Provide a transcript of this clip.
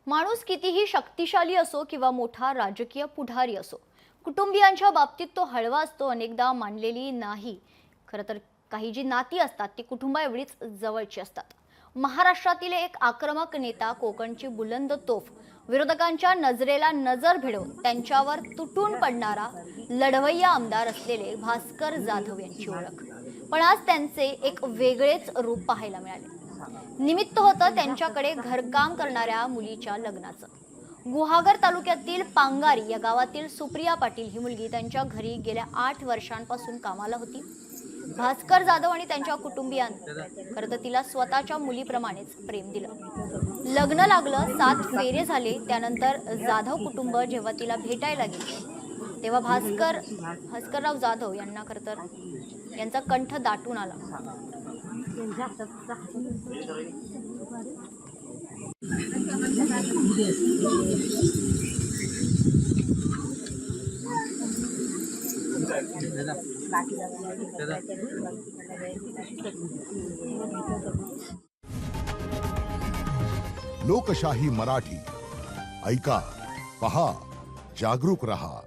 माणूस कितीही शक्तिशाली असो किंवा मोठा राजकीय पुढारी असो, कुटुंबियांच्या बाबतीत तो हळवा असतो, अनेकदा मानलेली नाही। खरं तर काही जी नाती असतात ती कुटुंबाएवढीच जवळची असतात। महाराष्ट्रातील एक आक्रमक नेता, कोकणची बुलंद तोफ, विरोधकांच्या नजरेला नजर भिडवून त्यांच्यावर तुटून पडणारा लढवय्या आमदार असलेले भास्कर जाधव यांची ओळख। पण आज त्यांचे एक वेगळेच रूप पाहायला मिळाले। निमित्त होतं त्यांच्याकडे घरकाम करणाऱ्या मुलीच्या लग्नाचं। गुहागर तालुक्यातील पांगारी या गावातील सुप्रिया पाटील ही मुलगी त्यांच्या घरी गेल्या 8 वर्षांपासून कामाला होती। भास्कर जाधव आणि त्यांच्या कुटुंबियांनी खरं तर तिला स्वतःच्या मुलीप्रमाणेच प्रेम दिलं। लग्न लागलं, 7 फेरे झाले। त्यानंतर जाधव कुटुंब जेव्हा तिला भेटायला गेले तेव्हा भास्करराव जाधव यांना खरं तर यांचा कंठ दाटून आला। लोकशाही मराठी ऐका, पहा, जागरूक रहा।